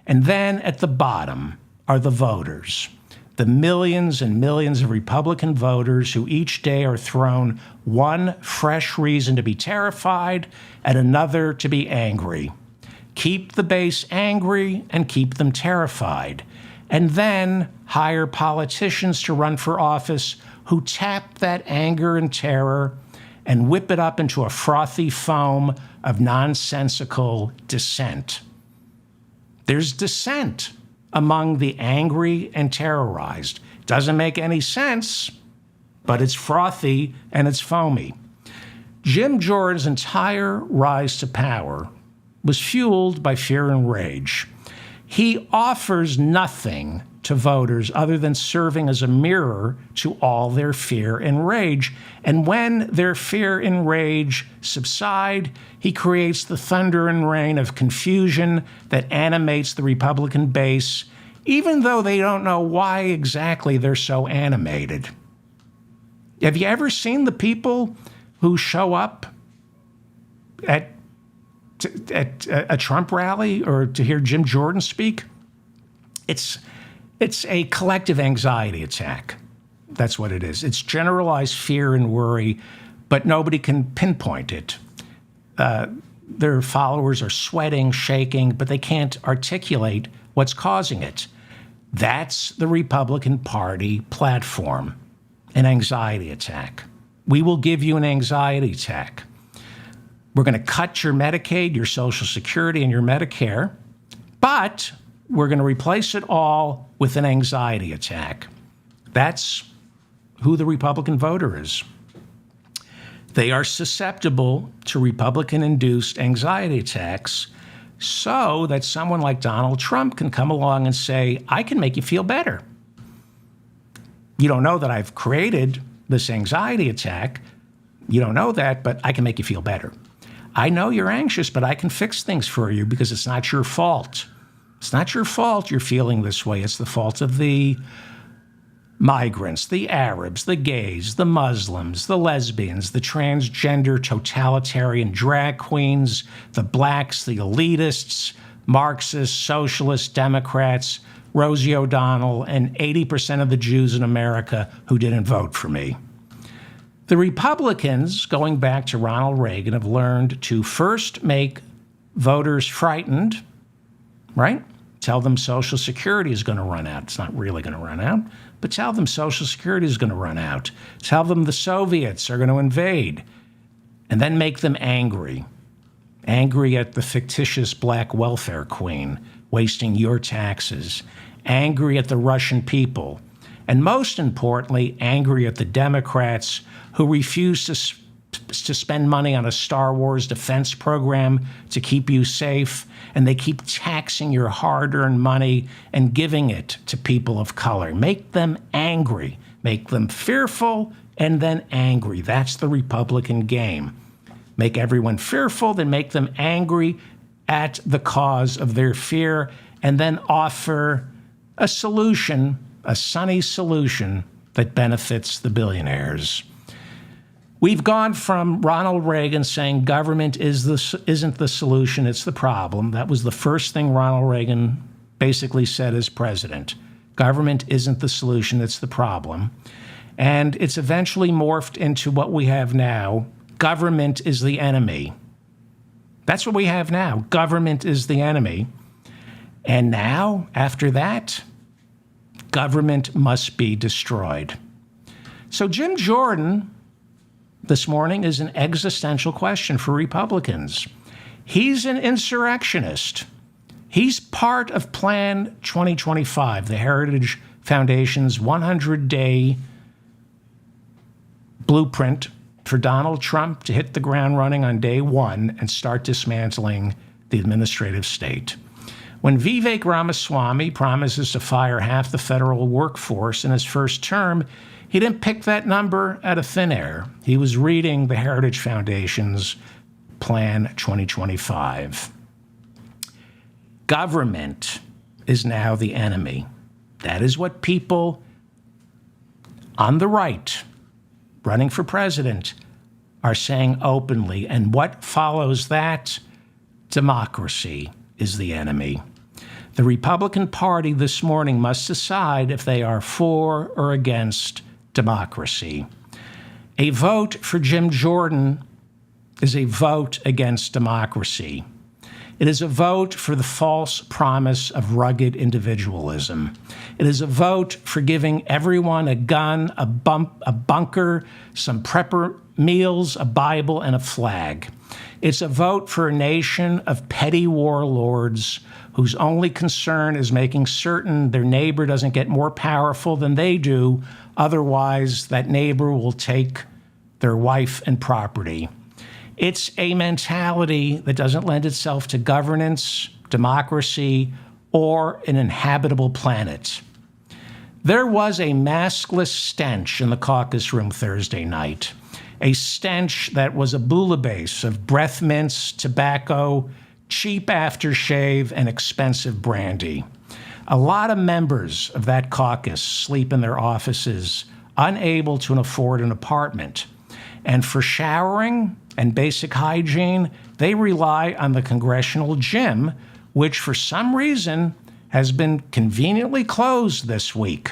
Speaker 1: And then at the bottom are the voters, the millions and millions of Republican voters who each day are thrown one fresh reason to be terrified and another to be angry. Keep the base angry and keep them terrified. And then hire politicians to run for office who tap that anger and terror and whip it up into a frothy foam of nonsensical dissent. There's dissent among the angry and terrorized. Doesn't make any sense, but it's frothy and it's foamy. Jim Jordan's entire rise to power was fueled by fear and rage. He offers nothing to voters other than serving as a mirror to all their fear and rage. And when their fear and rage subside, he creates the thunder and rain of confusion that animates the Republican base, even though they don't know why exactly they're so animated. Have you ever seen the people who show up at a Trump rally or to hear Jim Jordan speak? It's a collective anxiety attack. That's what it is. It's generalized fear and worry, but nobody can pinpoint it. Their followers are sweating, shaking, but they can't articulate what's causing it. That's the Republican Party platform, an anxiety attack. We will give you an anxiety attack. We're going to cut your Medicaid, your Social Security, and your Medicare, but we're going to replace it all with an anxiety attack. That's who the Republican voter is. They are susceptible to Republican-induced anxiety attacks so that someone like Donald Trump can come along and say, I can make you feel better. You don't know that I've created this anxiety attack. You don't know that, but I can make you feel better. I know you're anxious, but I can fix things for you because it's not your fault. It's not your fault you're feeling this way. It's the fault of the migrants, the Arabs, the gays, the Muslims, the lesbians, the transgender totalitarian drag queens, the blacks, the elitists, Marxists, socialists, Democrats, Rosie O'Donnell, and 80% of the Jews in America who didn't vote for me. The Republicans, going back to Ronald Reagan, have learned to first make voters frightened, right? Tell them Social Security is going to run out. It's not really going to run out, but tell them Social Security is going to run out. Tell them the Soviets are going to invade, and then make them angry. Angry at the fictitious black welfare queen wasting your taxes. Angry at the Russian people. And most importantly, angry at the Democrats who refuse to spend money on a Star Wars defense program to keep you safe, and they keep taxing your hard-earned money and giving it to people of color. Make them angry. Make them fearful and then angry. That's the Republican game. Make everyone fearful, then make them angry at the cause of their fear, and then offer a solution, a sunny solution that benefits the billionaires. We've gone from Ronald Reagan saying government isn't the solution, it's the problem. That was the first thing Ronald Reagan basically said as president. Government isn't the solution, it's the problem. And it's eventually morphed into what we have now. Government is the enemy. That's what we have now. Government is the enemy. And now, after that, government must be destroyed. So Jim Jordan this morning is an existential question for Republicans. He's an insurrectionist. He's part of Plan 2025, the Heritage Foundation's 100-day blueprint for Donald Trump to hit the ground running on day one and start dismantling the administrative state. When Vivek Ramaswamy promises to fire half the federal workforce in his first term, he didn't pick that number out of thin air. He was reading the Heritage Foundation's Plan 2025. Government is now the enemy. That is what people on the right running for president are saying openly. And what follows that? Democracy is the enemy. The Republican Party this morning must decide if they are for or against democracy. A vote for Jim Jordan is a vote against democracy. It is a vote for the false promise of rugged individualism. It is a vote for giving everyone a gun, a bunker, some prepper meals, a Bible, and a flag. It's a vote for a nation of petty warlords whose only concern is making certain their neighbor doesn't get more powerful than they do. Otherwise, that neighbor will take their wife and property. It's a mentality that doesn't lend itself to governance, democracy, or an inhabitable planet. There was a maskless stench in the caucus room Thursday night, a stench that was a bouillabaisse of breath mints, tobacco, cheap aftershave, and expensive brandy. A lot of members of that caucus sleep in their offices, unable to afford an apartment. And for showering and basic hygiene, they rely on the congressional gym, which for some reason has been conveniently closed this week.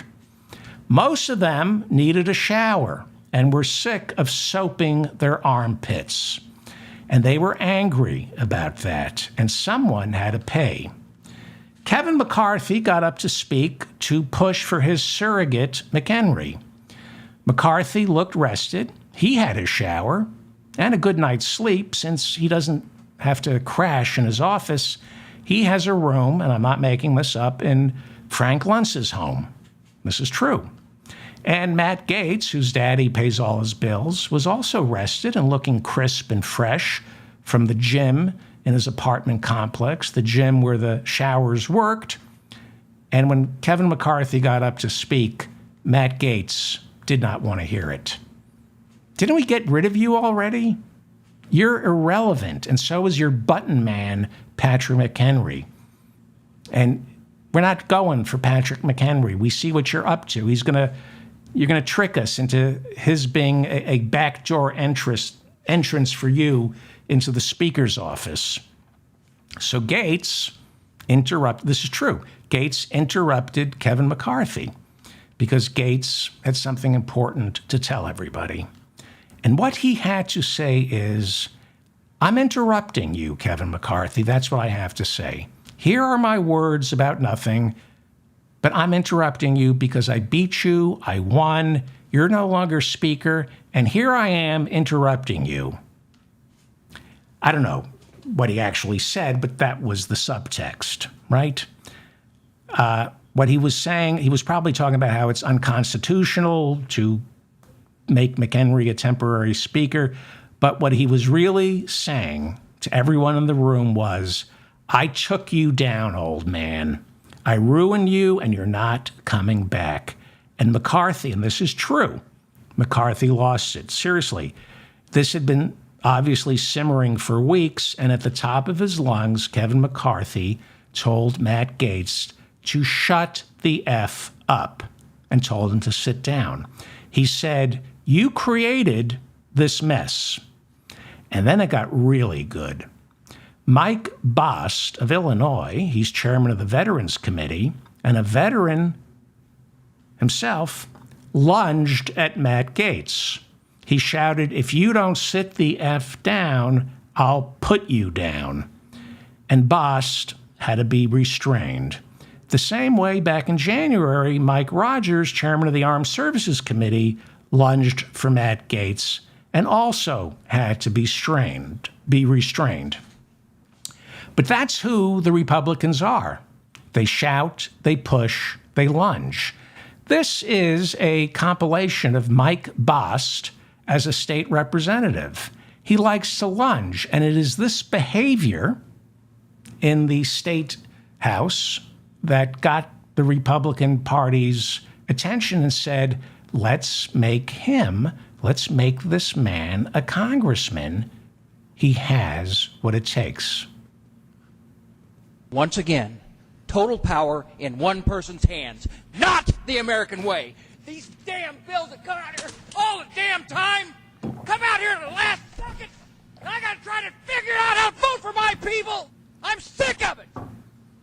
Speaker 1: Most of them needed a shower and were sick of soaping their armpits. And they were angry about that, and someone had to pay. Kevin McCarthy got up to speak to push for his surrogate, McHenry. McCarthy looked rested. He had a shower and a good night's sleep since he doesn't have to crash in his office. He has a room, and I'm not making this up, in Frank Luntz's home. This is true. And Matt Gaetz, whose daddy pays all his bills, was also rested and looking crisp and fresh from the gym in his apartment complex, the gym where the showers worked. And when Kevin McCarthy got up to speak, Matt Gaetz did not want to hear it. Didn't we get rid of you already? You're irrelevant, and so is your button man, Patrick McHenry. And we're not going for Patrick McHenry. We see what you're up to. You're gonna trick us into his being a backdoor entrance for you into the speaker's office. So Gaetz this is true. Gaetz interrupted Kevin McCarthy because Gaetz had something important to tell everybody. And what he had to say is, I'm interrupting you, Kevin McCarthy. That's what I have to say. Here are my words about nothing, but I'm interrupting you because I beat you, I won, you're no longer speaker, and here I am interrupting you. I don't know what he actually said, but that was the subtext, right? What he was saying, he was probably talking about how it's unconstitutional to make McHenry a temporary speaker. But what he was really saying to everyone in the room was, I took you down, old man. I ruined you, and you're not coming back. And McCarthy, and this is true, McCarthy lost it. Seriously, this had been obviously simmering for weeks, and at the top of his lungs, Kevin McCarthy told Matt Gaetz to shut the F up and told him to sit down. He said, you created this mess. And then it got really good. Mike Bost of Illinois, he's chairman of the Veterans Committee, and a veteran himself, lunged at Matt Gaetz. He shouted, "If you don't sit the F down, I'll put you down." And Bost had to be restrained. The same way back in January, Mike Rogers, chairman of the Armed Services Committee, lunged for Matt Gaetz and also had to be restrained. But that's who the Republicans are. They shout, they push, they lunge. This is a compilation of Mike Bost as a state representative. He likes to lunge, and it is this behavior in the state house that got the Republican Party's attention and said, let's make this man a congressman. He has what it takes.
Speaker 2: Once again, total power in one person's hands, not the American way. These damn bills that come out here all the damn time come out here at the last second, and I gotta try to figure out how to vote for my people. I'm sick of it.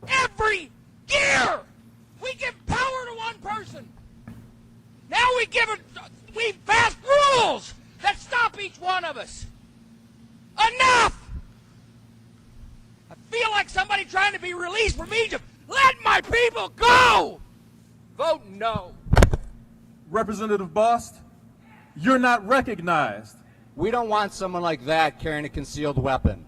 Speaker 2: Every year, we give power to one person. Now we pass rules that stop each one of us. Enough! I feel like somebody trying to be released from Egypt. Let my people go! Vote no.
Speaker 3: Representative Bost, you're not recognized.
Speaker 4: We don't want someone like that carrying a concealed weapon.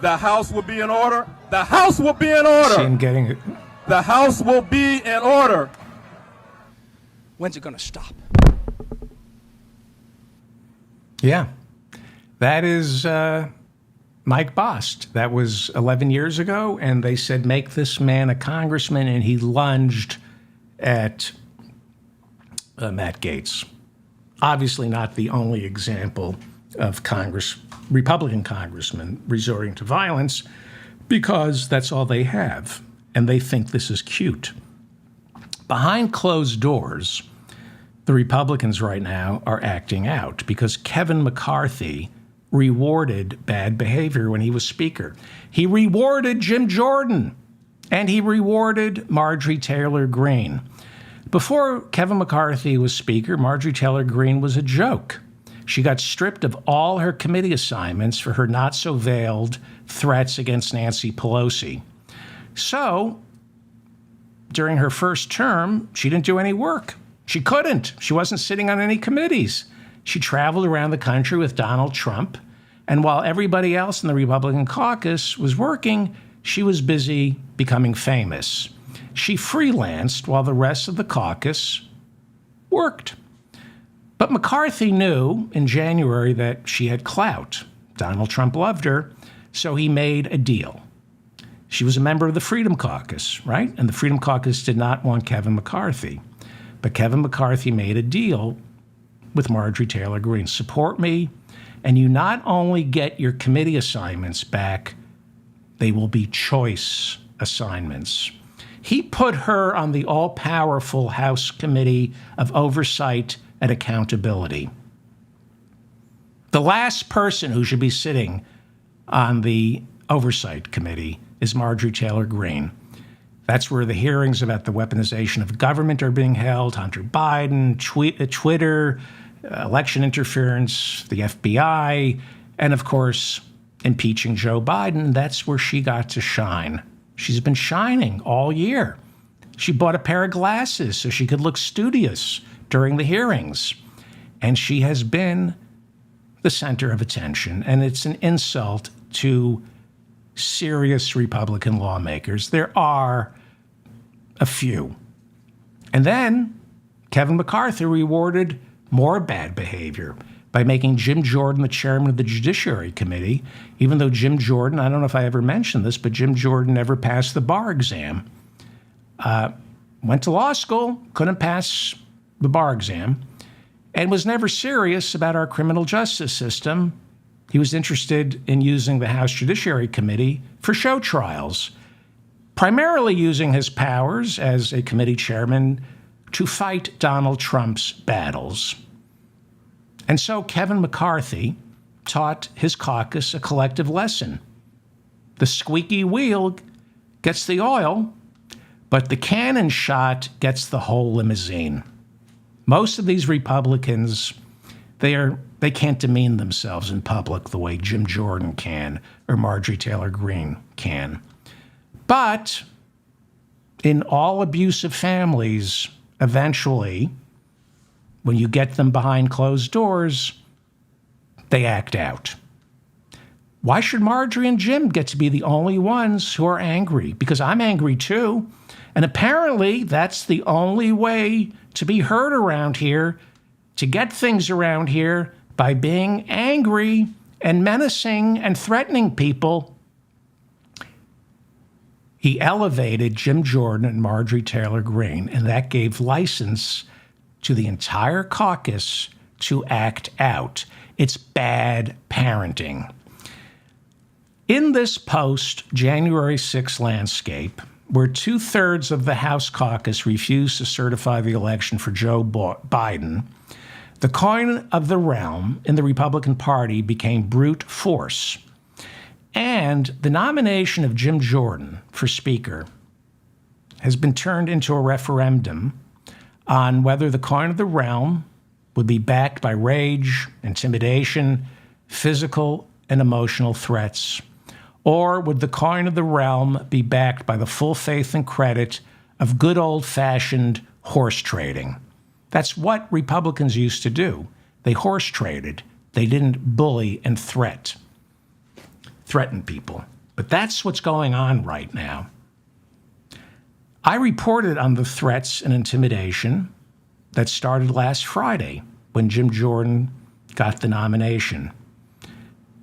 Speaker 3: The House will be in order. The House will be in order.
Speaker 1: See him getting it.
Speaker 3: The House will be in order.
Speaker 2: When's it going to stop?
Speaker 1: Yeah. That is Mike Bost. That was 11 years ago, and they said, make this man a congressman, and he lunged at Matt Gaetz. Obviously not the only example of Republican congressmen resorting to violence, because that's all they have, and they think this is cute. Behind closed doors, the Republicans right now are acting out because Kevin McCarthy rewarded bad behavior when he was Speaker. He rewarded Jim Jordan, and he rewarded Marjorie Taylor Greene. Before Kevin McCarthy was Speaker, Marjorie Taylor Greene was a joke. She got stripped of all her committee assignments for her not-so-veiled threats against Nancy Pelosi. So, during her first term, she didn't do any work. She couldn't. She wasn't sitting on any committees. She traveled around the country with Donald Trump, and while everybody else in the Republican caucus was working, she was busy becoming famous. She freelanced while the rest of the caucus worked. But McCarthy knew in January that she had clout. Donald Trump loved her, so he made a deal. She was a member of the Freedom Caucus, right? And the Freedom Caucus did not want Kevin McCarthy. But Kevin McCarthy made a deal with Marjorie Taylor Greene. Support me, and you not only get your committee assignments back, they will be choice assignments. He put her on the all-powerful House Committee of Oversight and Accountability. The last person who should be sitting on the Oversight Committee is Marjorie Taylor Greene. That's where the hearings about the weaponization of government are being held, Hunter Biden, Twitter, election interference, the FBI, and of course, impeaching Joe Biden. That's where she got to shine. She's been shining all year. She bought a pair of glasses so she could look studious during the hearings. And she has been the center of attention. And it's an insult to serious Republican lawmakers. There are a few. And then Kevin McCarthy rewarded more bad behavior by making Jim Jordan the chairman of the Judiciary Committee, even though Jim Jordan, I don't know if I ever mentioned this, but Jim Jordan never passed the bar exam. Went to law school, couldn't pass the bar exam, and was never serious about our criminal justice system. He was interested in using the House Judiciary Committee for show trials, primarily using his powers as a committee chairman to fight Donald Trump's battles. And so Kevin McCarthy taught his caucus a collective lesson. The squeaky wheel gets the oil, but the cannon shot gets the whole limousine. Most of these Republicans, they can't demean themselves in public the way Jim Jordan can or Marjorie Taylor Greene can. But in all abusive families, eventually, when you get them behind closed doors, they act out. Why should Marjorie and Jim get to be the only ones who are angry? Because I'm angry too. And apparently that's the only way to be heard around here, to get things around here, by being angry and menacing and threatening people. He elevated Jim Jordan and Marjorie Taylor Greene, and that gave license to the entire caucus to act out. It's bad parenting. In this post-January 6 landscape, where 2/3 of the House caucus refused to certify the election for Joe Biden, the coin of the realm in the Republican Party became brute force. And the nomination of Jim Jordan for Speaker has been turned into a referendum on whether the coin of the realm would be backed by rage, intimidation, physical and emotional threats, or would the coin of the realm be backed by the full faith and credit of good old-fashioned horse trading? That's what Republicans used to do. They horse traded. They didn't bully and threaten people. But that's what's going on right now. I reported on the threats and intimidation that started last Friday when Jim Jordan got the nomination.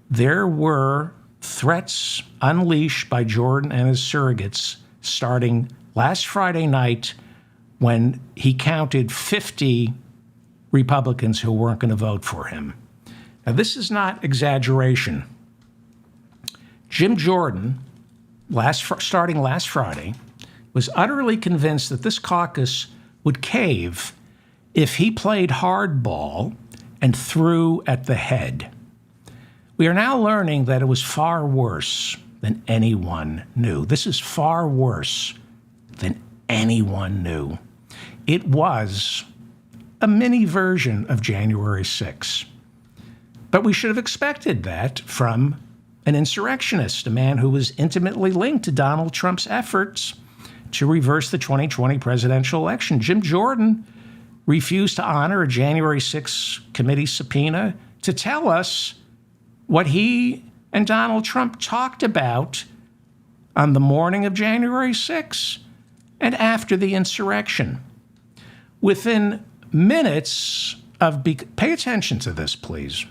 Speaker 1: There were threats unleashed by Jordan and his surrogates starting last Friday night when he counted 50 Republicans who weren't going to vote for him. Now, this is not exaggeration. Jim Jordan, starting last Friday, was utterly convinced that this caucus would cave if he played hardball and threw at the head. We are now learning that it was far worse than anyone knew. This is far worse than anyone knew. It was a mini version of January 6. But we should have expected that from an insurrectionist, a man who was intimately linked to Donald Trump's efforts to reverse the 2020 presidential election. Jim Jordan refused to honor a January 6 committee subpoena to tell us what he and Donald Trump talked about on the morning of January 6 and after the insurrection. Within minutes of pay attention to this, please.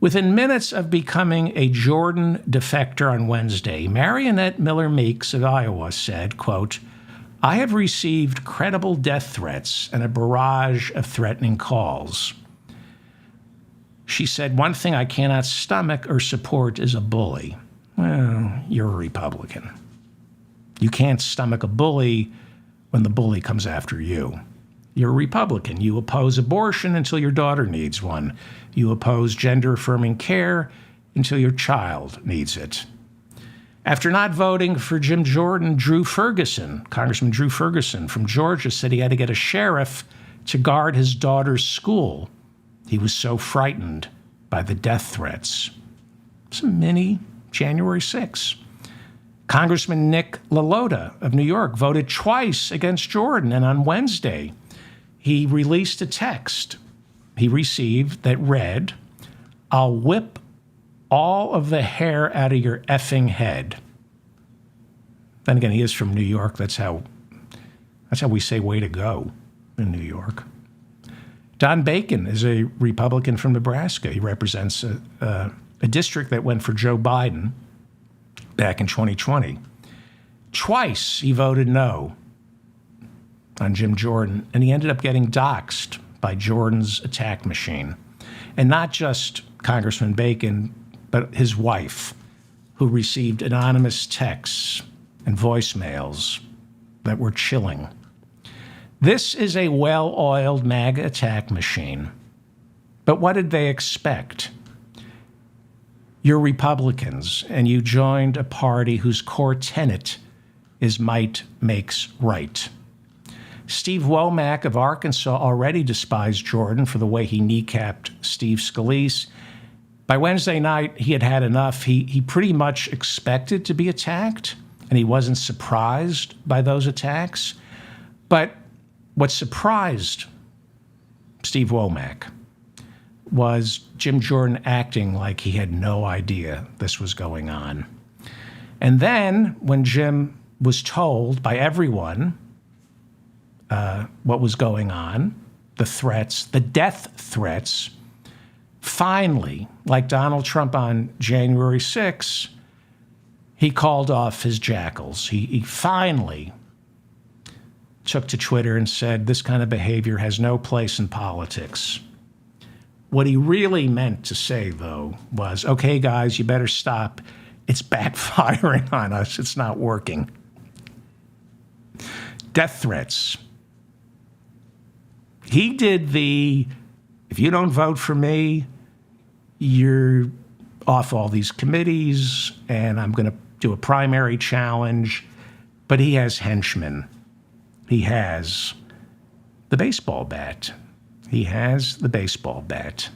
Speaker 1: Within minutes of becoming a Jordan defector on Wednesday, Marionette Miller Meeks of Iowa said, quote, "I have received credible death threats and a barrage of threatening calls." She said, "One thing I cannot stomach or support is a bully." Well, you're a Republican. You can't stomach a bully when the bully comes after you. You're a Republican. You oppose abortion until your daughter needs one. You oppose gender-affirming care until your child needs it. After not voting for Jim Jordan, Congressman Drew Ferguson from Georgia said he had to get a sheriff to guard his daughter's school. He was so frightened by the death threats. It's a mini January 6. Congressman Nick LaLota of New York voted twice against Jordan, and on Wednesday, he released a text he received that read, "I'll whip all of the hair out of your effing head." Then again, he is from New York. That's how we say way to go in New York. Don Bacon is a Republican from Nebraska. He represents a district that went for Joe Biden back in 2020. Twice he voted no on Jim Jordan, and he ended up getting doxxed by Jordan's attack machine. And not just Congressman Bacon, but his wife, who received anonymous texts and voicemails that were chilling. This is a well-oiled MAGA attack machine. But what did they expect? You're Republicans, and you joined a party whose core tenet is might makes right. Steve Womack of Arkansas already despised Jordan for the way he kneecapped Steve Scalise. By Wednesday night, he had had enough. He pretty much expected to be attacked, and he wasn't surprised by those attacks. But what surprised Steve Womack was Jim Jordan acting like he had no idea this was going on. And then when Jim was told by everyone what was going on, the threats, the death threats, finally, like Donald Trump on January 6, he called off his jackals. He finally took to Twitter and said, this kind of behavior has no place in politics. What he really meant to say, though, was, okay, guys, you better stop. It's backfiring on us. It's not working. Death threats. He did if you don't vote for me, you're off all these committees, and I'm going to do a primary challenge. But he has henchmen. He has the baseball bat. He has the baseball bat.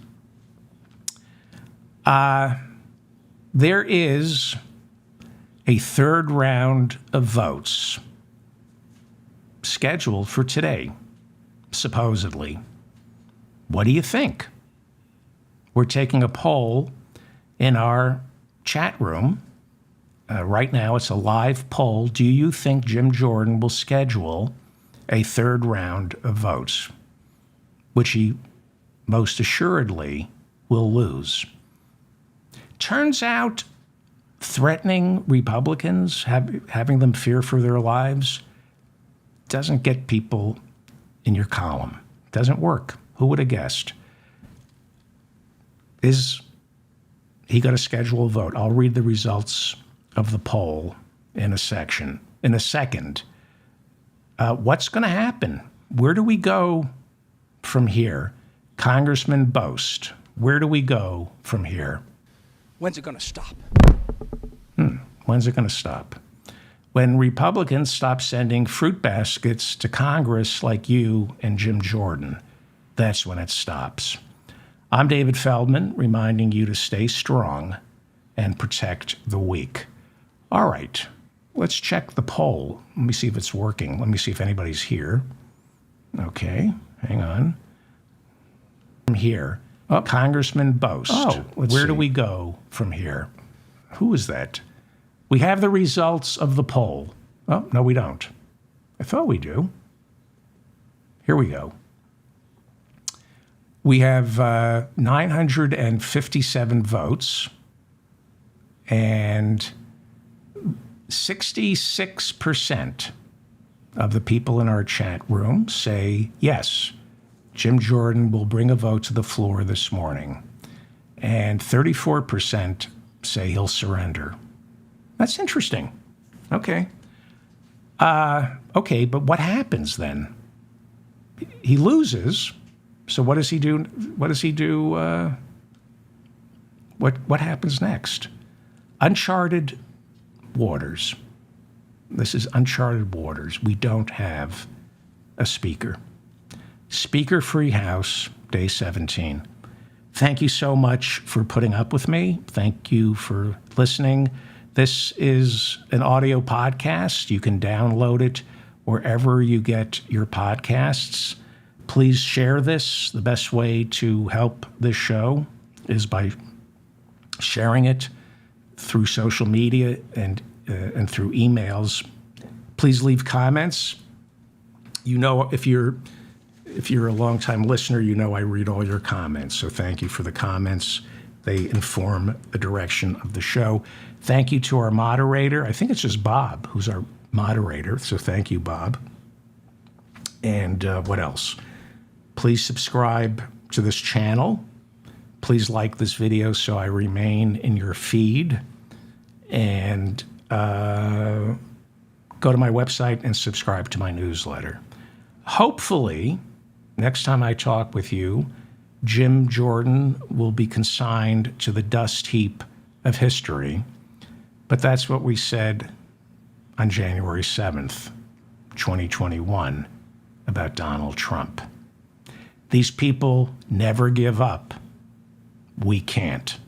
Speaker 1: There is a third round of votes scheduled for today, supposedly. What do you think? We're taking a poll in our chat room. Right now, it's a live poll. Do you think Jim Jordan will schedule a third round of votes, which he most assuredly will lose? Turns out threatening Republicans, having them fear for their lives, doesn't get people in your column. Doesn't work. Who would have guessed? Is he going to schedule a vote? I'll read the results of the poll in a second. What's going to happen? Where do we go from here? Congressman Bost, where do we go from here?
Speaker 2: When's it going to stop?
Speaker 1: When's it going to stop? When Republicans stop sending fruit baskets to Congress like you and Jim Jordan, that's when it stops. I'm David Feldman, reminding you to stay strong and protect the weak. All right, let's check the poll. Let me see if it's working. Let me see if anybody's here. Okay, hang on. I'm here. Oh, Congressman Bost. Oh, where do we go from here? Who is that? We have the results of the poll. Oh, no, we don't. I thought we do. Here we go. We have 957 votes, and 66% of the people in our chat room say yes, Jim Jordan will bring a vote to the floor this morning. And 34% say he'll surrender. That's interesting. Okay. Okay, but what happens then? He loses. So what does he do? What does he do? What happens next? Uncharted waters. This is uncharted waters. We don't have a speaker. Speaker-free House, day 17. Thank you so much for putting up with me. Thank you for listening. This is an audio podcast. You can download it wherever you get your podcasts. Please share this. The best way to help this show is by sharing it through social media and through emails. Please leave comments. You know, if you're a longtime listener, you know I read all your comments. So thank you for the comments. They inform the direction of the show. Thank you to our moderator. I think it's just Bob who's our moderator. So thank you, Bob. And what else? Please subscribe to this channel. Please like this video so I remain in your feed. And go to my website and subscribe to my newsletter. Hopefully, next time I talk with you, Jim Jordan will be consigned to the dust heap of history. But that's what we said on January 7th, 2021. about Donald Trump. These people never give up. We can't.